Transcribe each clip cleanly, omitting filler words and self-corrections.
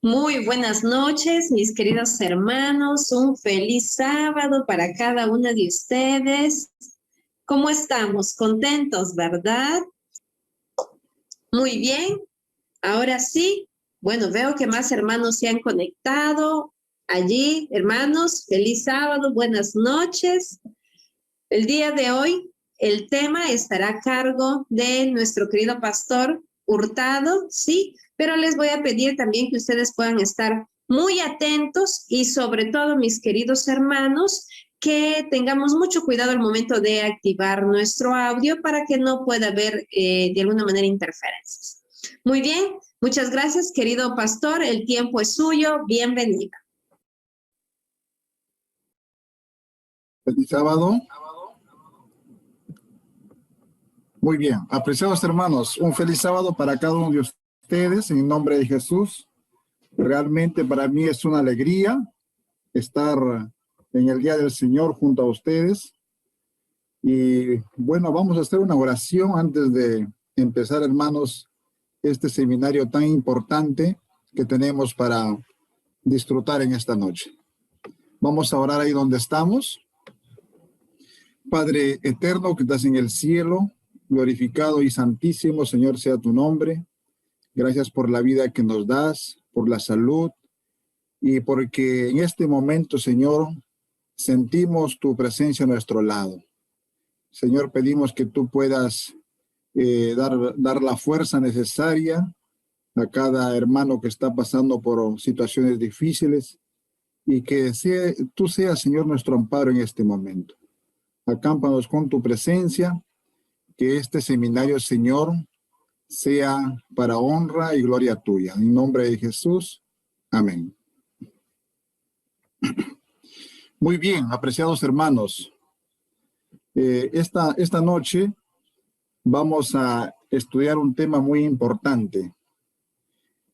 Muy buenas noches, mis queridos hermanos. Un feliz sábado para cada uno de ustedes. ¿Cómo estamos? Contentos, ¿verdad? Muy bien. Ahora sí. Bueno, veo que más hermanos se han conectado allí. Hermanos, feliz sábado, buenas noches. El día de hoy, el tema estará a cargo de nuestro querido pastor Hurtado, ¿sí? Pero les voy a pedir también que ustedes puedan estar muy atentos y sobre todo, mis queridos hermanos, que tengamos mucho cuidado al momento de activar nuestro audio para que no pueda haber de alguna manera interferencias. Muy bien, muchas gracias, querido pastor. El tiempo es suyo. Bienvenido. Feliz sábado. Muy bien, apreciados hermanos, un feliz sábado para cada uno de ustedes en nombre de Jesús. Realmente para mí es una alegría estar en el día del Señor junto a ustedes. Y bueno, vamos a hacer una oración antes de empezar, hermanos, este seminario tan importante que tenemos para disfrutar en esta noche. Vamos a orar ahí donde estamos. Padre eterno que estás en el cielo, glorificado y santísimo, Señor, sea tu nombre. Gracias por la vida que nos das, por la salud y porque en este momento, Señor, sentimos tu presencia a nuestro lado. Señor, pedimos que tú puedas dar la fuerza necesaria a cada hermano que está pasando por situaciones difíciles y que tú seas, Señor, nuestro amparo en este momento. Acámpanos con tu presencia, que este seminario, Señor, sea para honra y gloria tuya. En nombre de Jesús, amén. Muy bien, apreciados hermanos. Esta noche vamos a estudiar un tema muy importante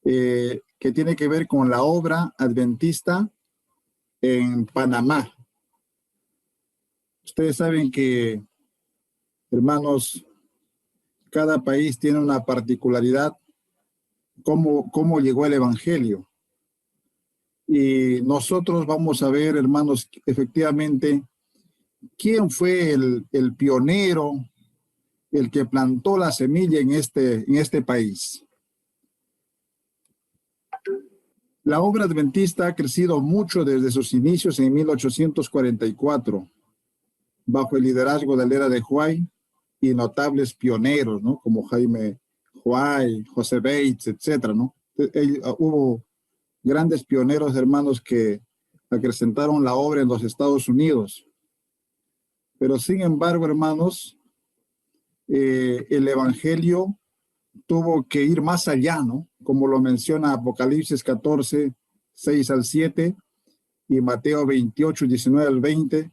que tiene que ver con la obra adventista en Panamá. Ustedes saben que, hermanos, cada país tiene una particularidad, cómo llegó el Evangelio. Y nosotros vamos a ver, hermanos, efectivamente, quién fue el pionero, el que plantó la semilla en este país. La obra adventista ha crecido mucho desde sus inicios en 1844, bajo el liderazgo de Elena de White y notables pioneros, ¿no? Como Jaime White, José Bates, etcétera, ¿no? Hubo grandes pioneros, hermanos, que acrecentaron la obra en los Estados Unidos. Pero sin embargo, hermanos, el Evangelio tuvo que ir más allá, ¿no? Como lo menciona Apocalipsis 14, 6 al 7 y Mateo 28, 19 al 20,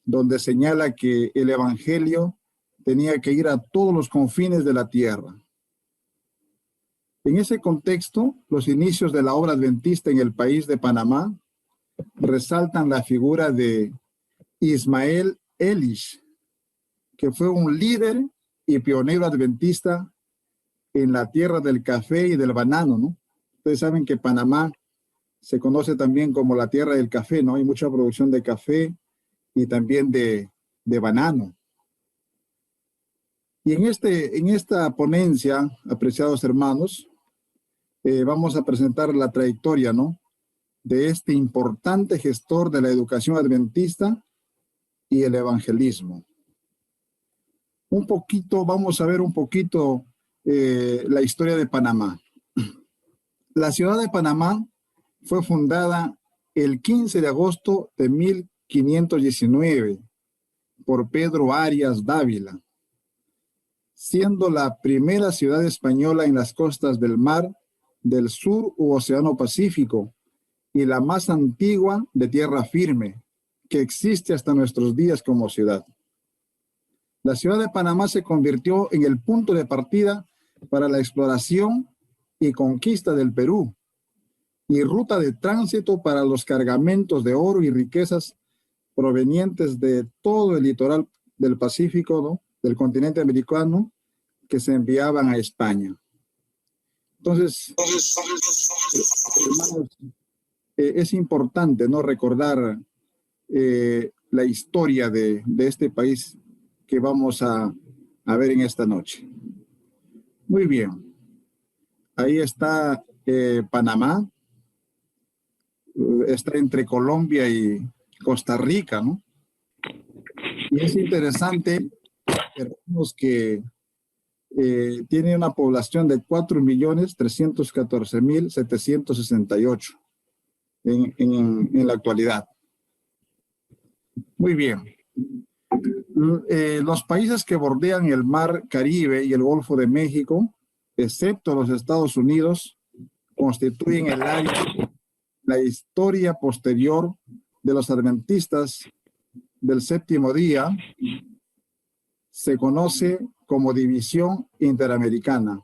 donde señala que el Evangelio tenía que ir a todos los confines de la tierra. En ese contexto, los inicios de la obra adventista en el país de Panamá resaltan la figura de Ismael Elish, que fue un líder y pionero adventista en la tierra del café y del banano, ¿no? Ustedes saben que Panamá se conoce también como la tierra del café, ¿no? Hay mucha producción de café y también de banano. Y en esta ponencia, apreciados hermanos, vamos a presentar la trayectoria, ¿no?, de este importante gestor de la educación adventista y el evangelismo. Vamos a ver un poquito la historia de Panamá. La ciudad de Panamá fue fundada el 15 de agosto de 1519 por Pedro Arias Dávila, siendo la primera ciudad española en las costas del Mar del Sur u Océano Pacífico y la más antigua de tierra firme que existe hasta nuestros días como ciudad. La ciudad de Panamá se convirtió en el punto de partida para la exploración y conquista del Perú y ruta de tránsito para los cargamentos de oro y riquezas provenientes de todo el litoral del Pacífico, ¿no?, del continente americano, que se enviaban a España. Entonces, hermanos, es importante, ¿no?, recordar la historia de este país que vamos a ver en esta noche. Muy bien. Ahí está Panamá. Está entre Colombia y Costa Rica, ¿no? Y es interesante, hermanos, que tiene una población de 4.314.768 en la actualidad. Muy bien. Los países que bordean el Mar Caribe y el Golfo de México, excepto los Estados Unidos, constituyen el área, la historia posterior de los adventistas del séptimo día, se conoce como División Interamericana.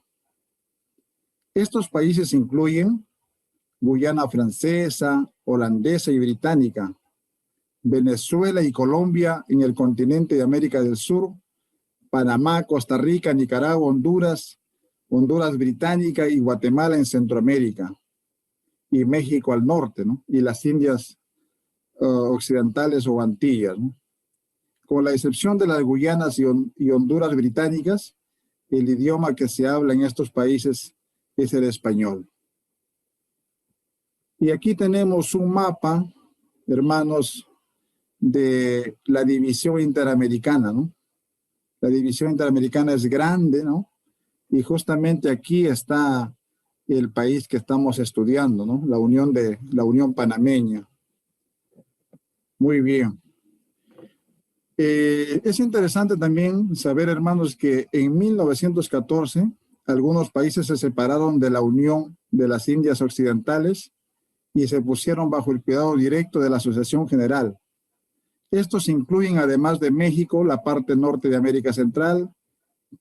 Estos países incluyen Guyana Francesa, Holandesa y Británica, Venezuela y Colombia en el continente de América del Sur, Panamá, Costa Rica, Nicaragua, Honduras, Honduras Británica y Guatemala en Centroamérica, y México al norte, ¿no? Y las Indias occidentales o Antillas, ¿no? Con la excepción de las Guyanas y Honduras británicas, el idioma que se habla en estos países es el español. Y aquí tenemos un mapa, hermanos, de la división interamericana, ¿no? La división interamericana es grande, ¿no? Y justamente aquí está el país que estamos estudiando, ¿no? La Unión Panameña. Muy bien. Es interesante también saber, hermanos, que en 1914 algunos países se separaron de la Unión de las Indias Occidentales y se pusieron bajo el cuidado directo de la Asociación General. Estos incluyen, además de México, la parte norte de América Central,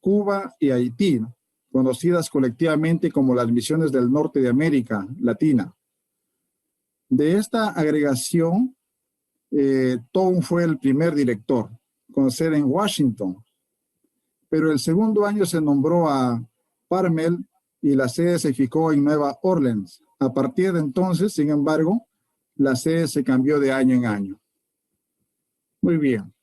Cuba y Haití, ¿no?, conocidas colectivamente como las Misiones del Norte de América Latina. De esta agregación, Tom fue el primer director, con sede en Washington, pero el segundo año se nombró a Parmel y la sede se fijó en Nueva Orleans. A partir de entonces, sin embargo, la sede se cambió de año en año. Muy bien.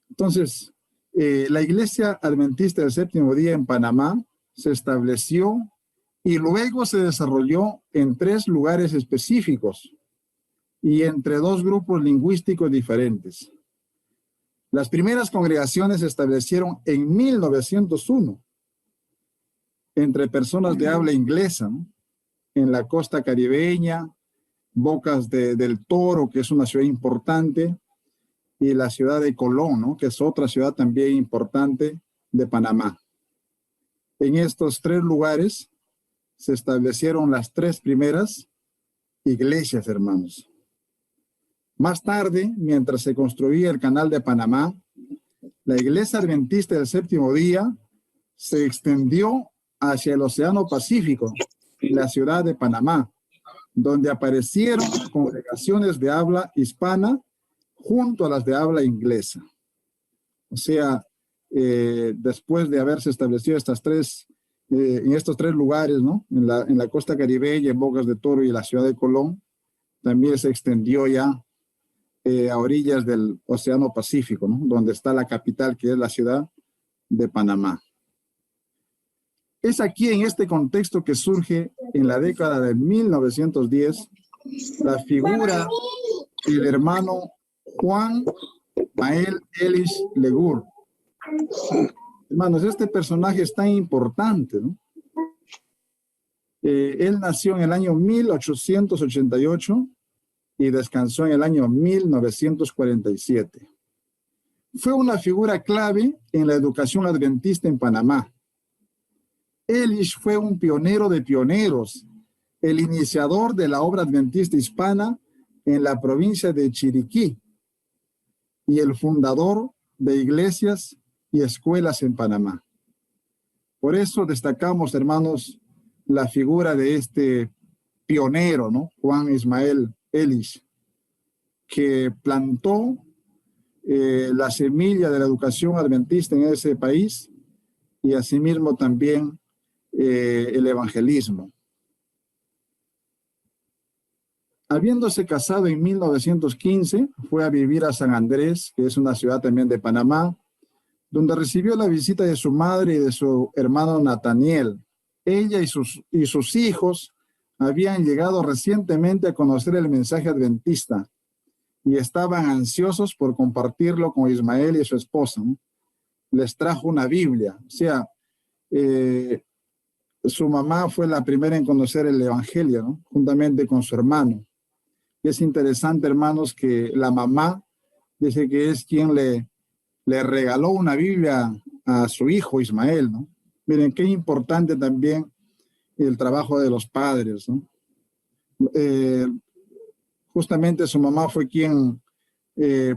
Entonces, la Iglesia Adventista del Séptimo Día en Panamá se estableció y luego se desarrolló en 3 lugares específicos y entre 2 grupos lingüísticos diferentes. Las primeras congregaciones se establecieron en 1901 entre personas de habla inglesa, ¿no?, en la costa caribeña, Bocas del Toro, que es una ciudad importante, y la ciudad de Colón, ¿no?, que es otra ciudad también importante de Panamá. En estos 3 lugares se establecieron las 3 primeras iglesias, hermanos. Más tarde, mientras se construía el Canal de Panamá, la Iglesia Adventista del Séptimo Día se extendió hacia el Océano Pacífico, la ciudad de Panamá, donde aparecieron congregaciones de habla hispana junto a las de habla inglesa. O sea, después de haberse establecido en estos 3 lugares, ¿no?, en la costa caribeña, en Bocas de Toro y la ciudad de Colón, también se extendió ya a orillas del Océano Pacífico, ¿no?, donde está la capital, que es la ciudad de Panamá. Es aquí, en este contexto, que surge en la década de 1910 la figura del hermano Juan Ismael Ellis Legur. Hermanos, este personaje es tan importante, ¿no? Él nació en el año 1888 y descansó en el año 1947. Fue una figura clave en la educación adventista en Panamá. Ellis fue un pionero de pioneros, el iniciador de la obra adventista hispana en la provincia de Chiriquí y el fundador de iglesias y escuelas en Panamá. Por eso destacamos, hermanos, la figura de este pionero, ¿no?, Juan Ismael Ellis, que plantó la semilla de la educación adventista en ese país y asimismo también el evangelismo. Habiéndose casado en 1915, fue a vivir a San Andrés, que es una ciudad también de Panamá, donde recibió la visita de su madre y de su hermano Nathaniel. Ella y sus hijos habían llegado recientemente a conocer el mensaje adventista y estaban ansiosos por compartirlo con Ismael y su esposa, ¿no? Les trajo una Biblia, o sea, su mamá fue la primera en conocer el Evangelio, ¿no? Juntamente con su hermano. Y es interesante, hermanos, que la mamá dice que es quien le regaló una Biblia a su hijo Ismael, ¿no? Miren, qué importante también el trabajo de los padres, ¿no? Justamente su mamá fue quien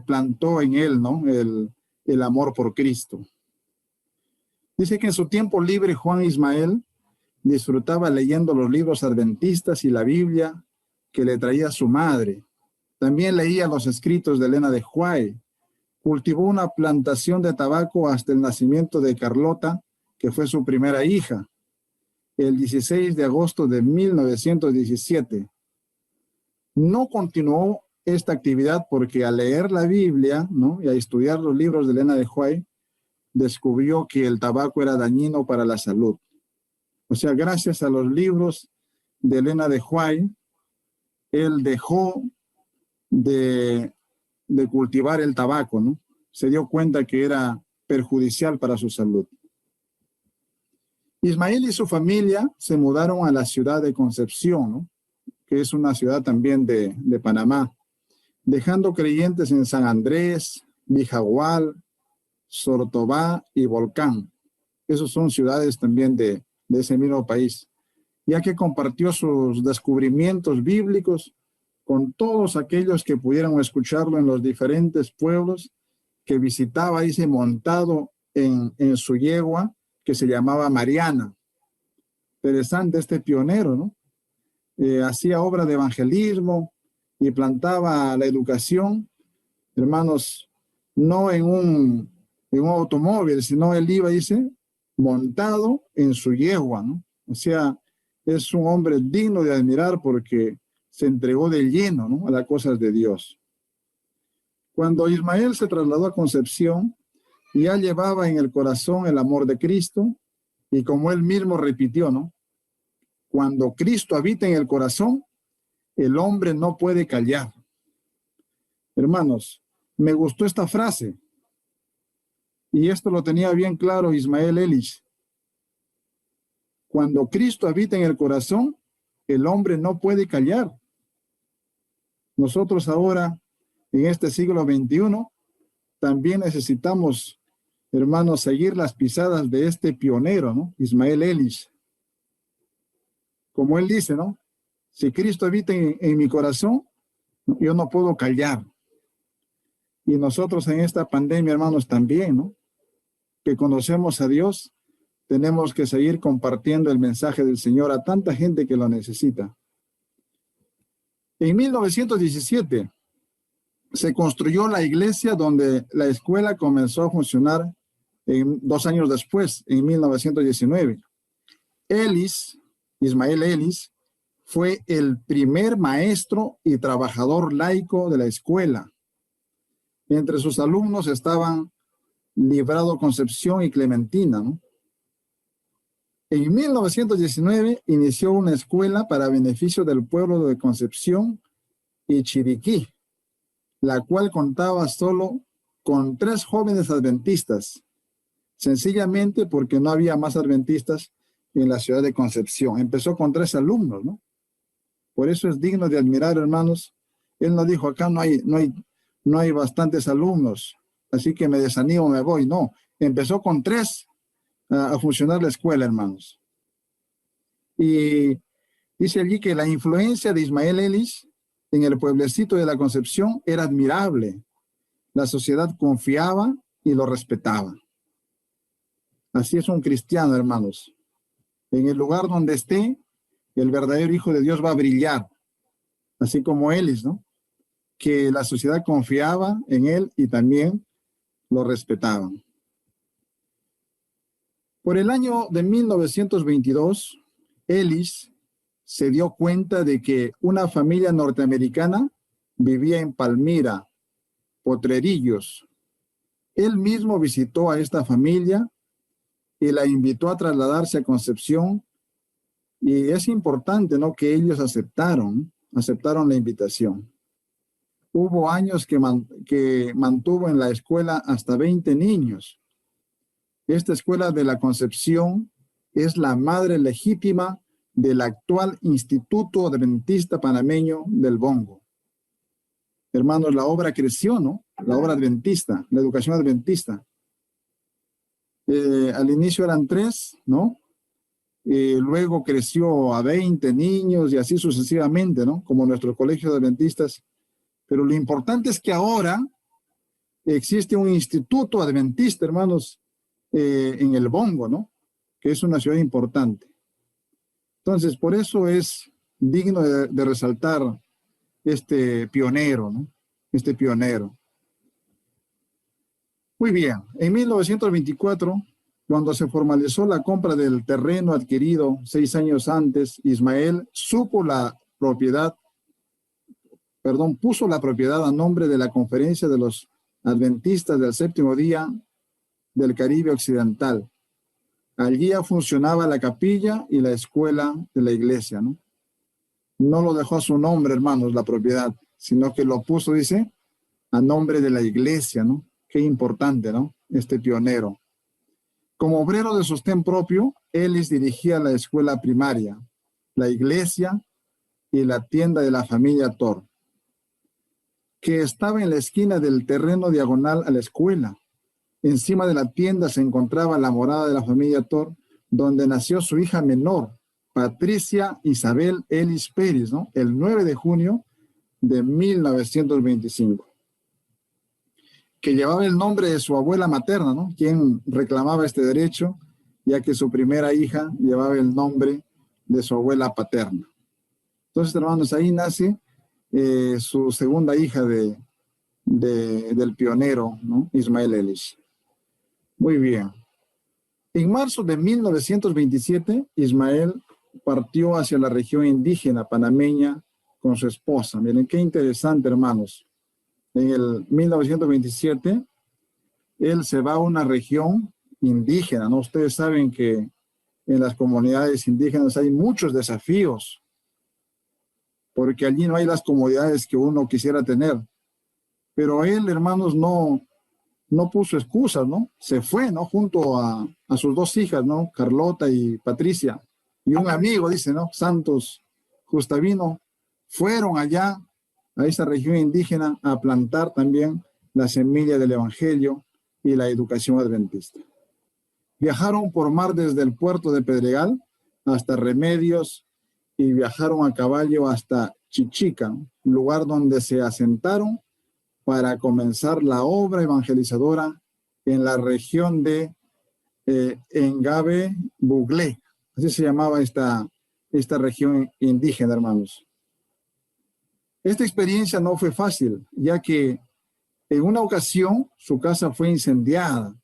plantó en él, ¿no? El amor por Cristo. Dice que en su tiempo libre Juan Ismael disfrutaba leyendo los libros adventistas y la Biblia que le traía su madre. También leía los escritos de Elena de White. Cultivó una plantación de tabaco hasta el nacimiento de Carlota, que fue su primera hija, el 16 de agosto de 1917. No continuó esta actividad porque al leer la Biblia, ¿no?, y a estudiar los libros de Elena de White, descubrió que el tabaco era dañino para la salud. O sea, gracias a los libros de Elena de White, él dejó de cultivar el tabaco, ¿no? Se dio cuenta que era perjudicial para su salud. Ismael y su familia se mudaron a la ciudad de Concepción, ¿no?, que es una ciudad también de Panamá, dejando creyentes en San Andrés, Vijagual, Sortobá y Volcán. Esos son ciudades también de ese mismo país, ya que compartió sus descubrimientos bíblicos con todos aquellos que pudieran escucharlo en los diferentes pueblos que visitaba, dice, montado en su yegua que se llamaba Mariana. Interesante este pionero, ¿no? Hacía obra de evangelismo y plantaba la educación, hermanos, no en un automóvil, sino él iba, dice, montado en su yegua, ¿no? O sea, es un hombre digno de admirar porque se entregó de lleno, ¿no?, a las cosas de Dios. Cuando Ismael se trasladó a Concepción, ya llevaba en el corazón el amor de Cristo, y como él mismo repitió, ¿no?, cuando Cristo habita en el corazón, el hombre no puede callar. Hermanos, me gustó esta frase, y esto lo tenía bien claro Ismael Ellis. Cuando Cristo habita en el corazón, el hombre no puede callar. Nosotros ahora, en este siglo XXI, también necesitamos, hermanos, seguir las pisadas de este pionero, ¿no?, Ismael Ellis. Como él dice, ¿no?, si Cristo habita en mi corazón, yo no puedo callar. Y nosotros en esta pandemia, hermanos, también, ¿no?, que conocemos a Dios, tenemos que seguir compartiendo el mensaje del Señor a tanta gente que lo necesita. En 1917 se construyó la iglesia donde la escuela comenzó a funcionar 2 años después, en 1919. Ismael Ellis, fue el primer maestro y trabajador laico de la escuela. Entre sus alumnos estaban Librado Concepción y Clementina, ¿no? En 1919 inició una escuela para beneficio del pueblo de Concepción y Chiriquí, la cual contaba solo con 3 jóvenes adventistas, sencillamente porque no había más adventistas en la ciudad de Concepción. Empezó con 3 alumnos, ¿no? Por eso es digno de admirar, hermanos. Él no dijo, acá no hay bastantes alumnos, así que me desanimo, me voy. No, empezó con 3 a funcionar la escuela, hermanos. Y dice allí que la influencia de Ismael Ellis en el pueblecito de la Concepción era admirable. La sociedad confiaba y lo respetaba. Así es un cristiano, hermanos. En el lugar donde esté, el verdadero Hijo de Dios va a brillar. Así como Ellis, ¿no?, que la sociedad confiaba en él y también lo respetaban. Por el año de 1922, Ellis se dio cuenta de que una familia norteamericana vivía en Palmira, Potrerillos. Él mismo visitó a esta familia y la invitó a trasladarse a Concepción. Y es importante, ¿no?, que ellos aceptaron la invitación. Hubo años que mantuvo en la escuela hasta 20 niños. Esta escuela de la Concepción es la madre legítima del actual Instituto Adventista Panameño del Bongo. Hermanos, la obra creció, ¿no? La obra adventista, la educación adventista. Al inicio eran 3, ¿no? Luego creció a 20 niños y así sucesivamente, ¿no? Como nuestros colegios adventistas. Pero lo importante es que ahora existe un instituto adventista, hermanos, en el Bongo, ¿no? Que es una ciudad importante. Entonces, por eso es digno de resaltar este pionero, ¿no? Este pionero. Muy bien, en 1924, cuando se formalizó la compra del terreno adquirido 6 años antes, Ismael puso la propiedad a nombre de la Conferencia de los Adventistas del Séptimo Día del Caribe Occidental. Allí ya funcionaba la capilla y la escuela de la iglesia, ¿no? No lo dejó a su nombre, hermanos, la propiedad, sino que lo puso, dice, a nombre de la iglesia, ¿no? Qué importante, ¿no? Este pionero. Como obrero de sostén propio, Ellis dirigía la escuela primaria, la iglesia y la tienda de la familia Thor, que estaba en la esquina del terreno diagonal a la escuela. Encima de la tienda se encontraba la morada de la familia Thor, donde nació su hija menor, Patricia Isabel Ellis Pérez, ¿no? El 9 de junio de 1925, que llevaba el nombre de su abuela materna, ¿no? Quien reclamaba este derecho, ya que su primera hija llevaba el nombre de su abuela paterna. Entonces, hermanos, ahí nace su segunda hija del pionero, ¿no? Ismael Ellis. Muy bien. En marzo de 1927, Ismael partió hacia la región indígena panameña con su esposa. Miren qué interesante, hermanos. En el 1927, él se va a una región indígena, ¿no? Ustedes saben que en las comunidades indígenas hay muchos desafíos, porque allí no hay las comodidades que uno quisiera tener. Pero él, hermanos, no puso excusas, ¿no? Se fue, ¿no? Junto a sus 2 hijas, ¿no? Carlota y Patricia. Y un amigo, dice, ¿no? Santos Gustavino, fueron allá a esa región indígena a plantar también la semilla del Evangelio y la educación adventista. Viajaron por mar desde el puerto de Pedregal hasta Remedios y viajaron a caballo hasta Chichica, lugar donde se asentaron para comenzar la obra evangelizadora en la región de Engabe Buglé. Así se llamaba esta región indígena, hermanos. Esta experiencia no fue fácil, ya que en una ocasión su casa fue incendiada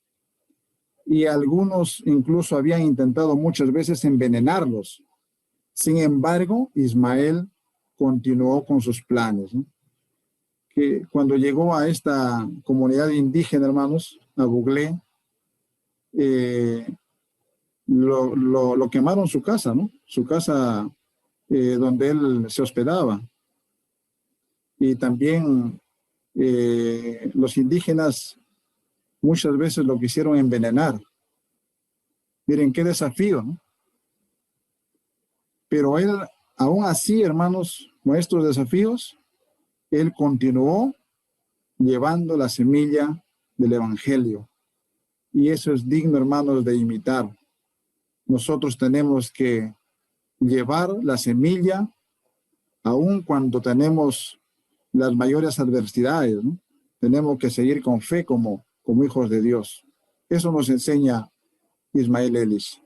y algunos incluso habían intentado muchas veces envenenarlos. Sin embargo, Ismael continuó con sus planes, ¿no? Que cuando llegó a esta comunidad indígena, hermanos, a Buglé, lo quemaron su casa, ¿no? Su casa donde él se hospedaba. Y también los indígenas muchas veces lo quisieron envenenar. Miren qué desafío, ¿no? Pero él, aún así, hermanos, con estos desafíos, él continuó llevando la semilla del Evangelio. Y eso es digno, hermanos, de imitar. Nosotros tenemos que llevar la semilla aun cuando tenemos las mayores adversidades, ¿no? Tenemos que seguir con fe como hijos de Dios. Eso nos enseña Ismael Ellis.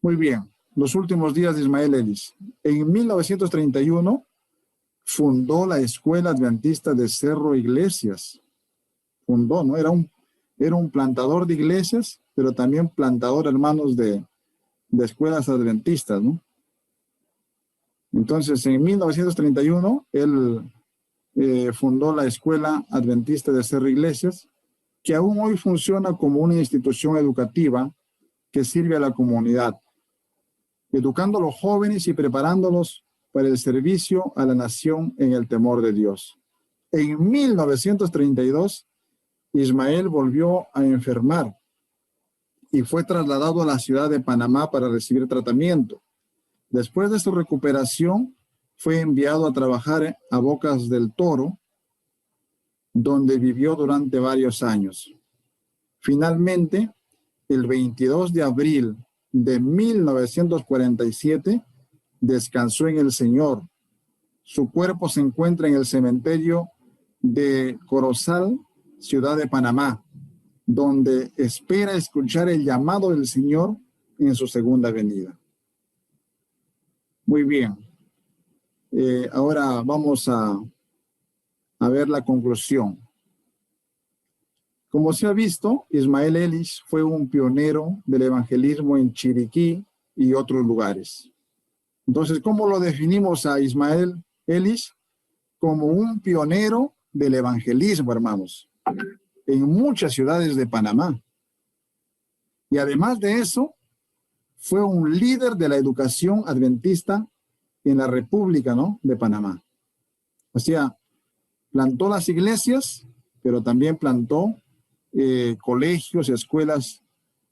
Muy bien, los últimos días de Ismael Ellis. En 1931 fundó la Escuela Adventista de Cerro Iglesias. Fundó, ¿no? Era un plantador de iglesias, pero también plantador, hermanos, de escuelas adventistas, ¿no? Entonces, en 1931, él fundó la Escuela Adventista de Cerro Iglesias, que aún hoy funciona como una institución educativa que sirve a la comunidad, educando a los jóvenes y preparándolos para el servicio a la nación en el temor de Dios. En 1932, Ismael volvió a enfermar y fue trasladado a la ciudad de Panamá para recibir tratamiento. Después de su recuperación, fue enviado a trabajar a Bocas del Toro, donde vivió durante varios años. Finalmente, el 22 de abril de 1947, descansó en el Señor. Su cuerpo se encuentra en el cementerio de Corozal, ciudad de Panamá, donde espera escuchar el llamado del Señor en su segunda venida. Muy bien. Ahora vamos a ver la conclusión. Como se ha visto, Ismael Ellis fue un pionero del evangelismo en Chiriquí y otros lugares. Entonces, ¿cómo lo definimos a Ismael Ellis? Como un pionero del evangelismo, hermanos, en muchas ciudades de Panamá. Y además de eso, fue un líder de la educación adventista en la República, ¿no?, de Panamá. O sea, plantó las iglesias, pero también plantó colegios y escuelas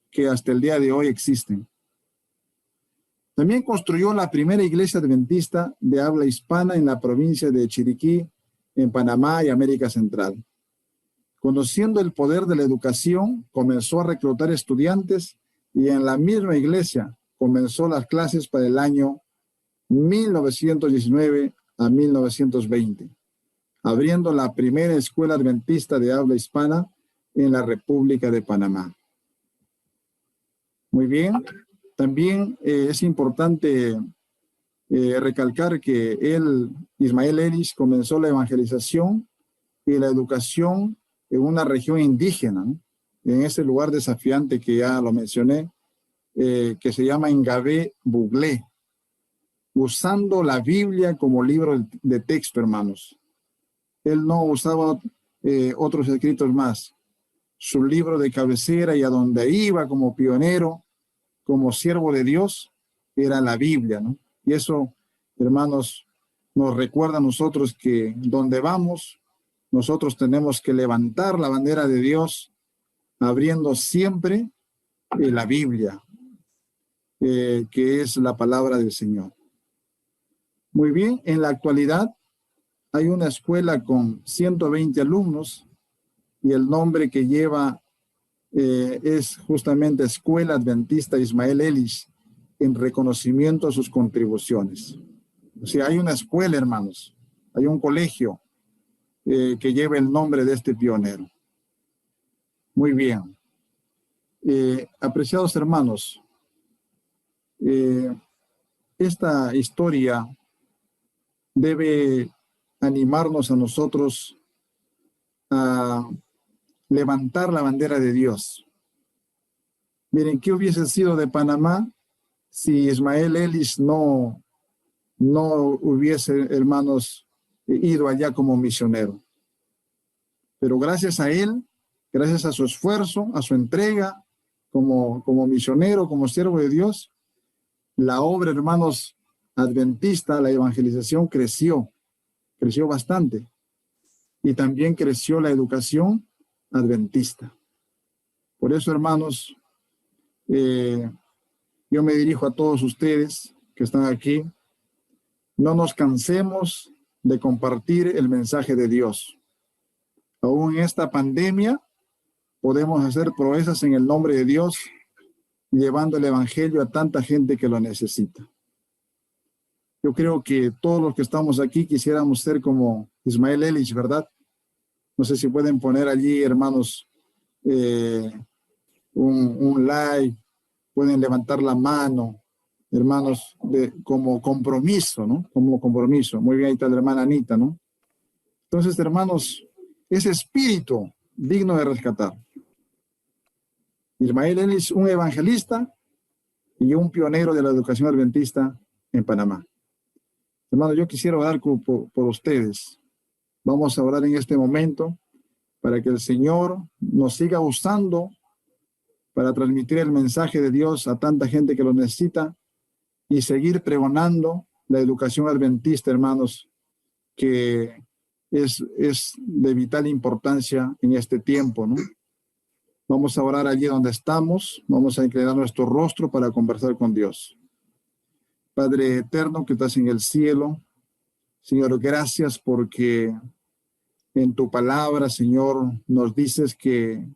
que hasta el día de hoy existen. También construyó la primera iglesia adventista de habla hispana en la provincia de Chiriquí, en Panamá y América Central. Conociendo el poder de la educación, comenzó a reclutar estudiantes y en la misma iglesia comenzó las clases para el año 1919 a 1920, abriendo la primera escuela adventista de habla hispana en la República de Panamá. Muy bien. También es importante recalcar que Ismael Ellis, comenzó la evangelización y la educación en una región indígena, ¿no?, en ese lugar desafiante que ya lo mencioné, que se llama Engabé Buglé, usando la Biblia como libro de texto, hermanos. Él no usaba otros escritos más. Su libro de cabecera y a donde iba como pionero, como siervo de Dios, era la Biblia, ¿no? Y eso, hermanos, nos recuerda a nosotros que donde vamos, nosotros tenemos que levantar la bandera de Dios, abriendo siempre la Biblia, que es la palabra del Señor. Muy bien, en la actualidad hay una escuela con 120 alumnos y el nombre que lleva es justamente Escuela Adventista Ismael Ellis, en reconocimiento a sus contribuciones. O sea, hay una escuela, hermanos, hay un colegio que lleva el nombre de este pionero. Muy bien. Apreciados hermanos, esta historia debe animarnos a nosotros a levantar la bandera de Dios. Miren, ¿qué hubiese sido de Panamá si Ismael Ellis no hubiese, hermanos, ido allá como misionero? Pero gracias a él, gracias a su esfuerzo, a su entrega como misionero, como siervo de Dios, la obra, hermanos, adventista, la evangelización creció bastante. Y también creció la educación adventista. Por eso, hermanos, yo me dirijo a todos ustedes que están aquí. No nos cansemos de compartir el mensaje de Dios. Aún en esta pandemia podemos hacer proezas en el nombre de Dios, llevando el evangelio a tanta gente que lo necesita. Yo creo que todos los que estamos aquí quisiéramos ser como Ismael Ellis, ¿verdad? No sé si pueden poner allí, hermanos, un like, pueden levantar la mano, hermanos, como compromiso, ¿no? Como compromiso. Muy bien, ahí está la hermana Anita, ¿no? Entonces, hermanos, ese espíritu digno de rescatar. Ismael Ellis, un evangelista y un pionero de la educación adventista en Panamá. Hermano, yo quisiera orar por ustedes. Vamos a orar en este momento para que el Señor nos siga usando para transmitir el mensaje de Dios a tanta gente que lo necesita y seguir pregonando la educación adventista, hermanos, que es de vital importancia en este tiempo, ¿no? Vamos a orar allí donde estamos, vamos a inclinar nuestro rostro para conversar con Dios. Padre eterno que estás en el cielo, Señor, gracias porque en tu palabra, Señor, nos dices que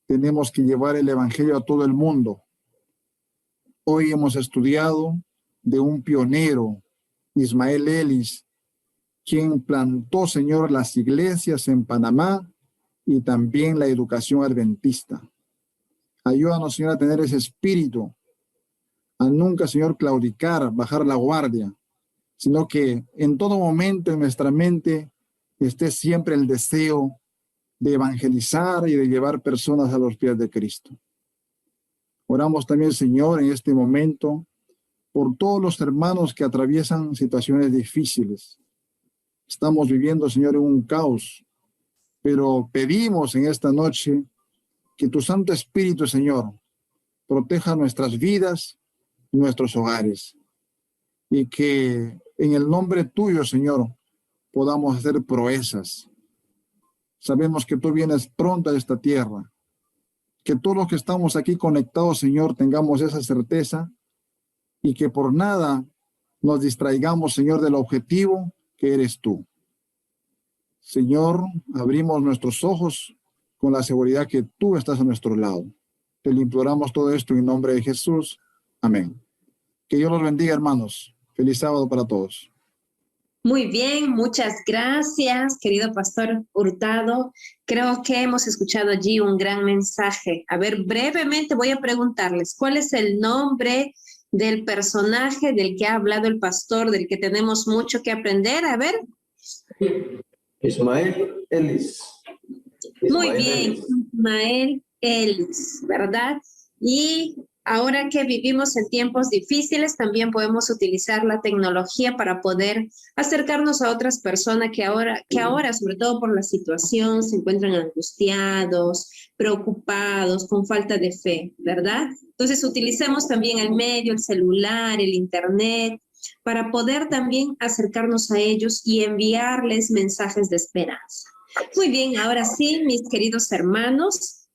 tenemos que llevar el evangelio a todo el mundo. Hoy hemos estudiado de un pionero, Ismael Ellis, quien plantó, Señor, las iglesias en Panamá y también la educación adventista. Ayúdanos, Señor, a tener ese espíritu, a nunca, Señor, claudicar, bajar la guardia, sino que en todo momento en nuestra mente esté siempre el deseo de evangelizar y de llevar personas a los pies de Cristo. Oramos también, Señor, en este momento por todos los hermanos que atraviesan situaciones difíciles. Estamos viviendo, Señor, en un caos, pero pedimos en esta noche que tu Santo Espíritu, Señor, proteja nuestras vidas, nuestros hogares, y que en el nombre tuyo, Señor, podamos hacer proezas. Sabemos que tú vienes pronto a esta tierra, que todos los que estamos aquí conectados, Señor, tengamos esa certeza y que por nada nos distraigamos, Señor, del objetivo que eres tú. Señor, abrimos nuestros ojos con la seguridad que tú estás a nuestro lado. Te lo imploramos todo esto en nombre de Jesús. Amén. Que Dios los bendiga, hermanos. Feliz sábado para todos. Muy bien, muchas gracias, querido Pastor Hurtado. Creo que hemos escuchado allí un gran mensaje. A ver, brevemente voy a preguntarles, ¿cuál es el nombre del personaje del que ha hablado el pastor, del que tenemos mucho que aprender? A ver. Ismael Ellis. Muy bien, Ismael Ellis, ¿verdad? Y ahora que vivimos en tiempos difíciles, también podemos utilizar la tecnología para poder acercarnos a otras personas que ahora, sobre todo por la situación, se encuentran angustiados, preocupados, con falta de fe, ¿verdad? Entonces, utilicemos también el medio, el celular, el internet, para poder también acercarnos a ellos y enviarles mensajes de esperanza. Muy bien, ahora sí, mis queridos hermanos,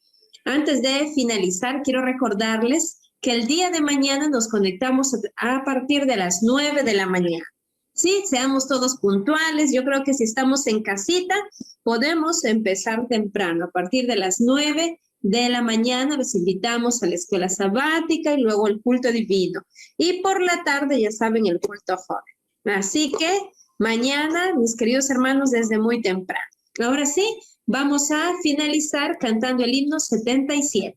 antes de finalizar, quiero recordarles que el día de mañana nos conectamos a partir de las 9 de la mañana. Sí, seamos todos puntuales. Yo creo que si estamos en casita, podemos empezar temprano. A partir de las 9 de la mañana los invitamos a la escuela sabática y luego el culto divino. Y por la tarde, ya saben, el culto joven. Así que mañana, mis queridos hermanos, desde muy temprano. Ahora sí, vamos a finalizar cantando el himno 77.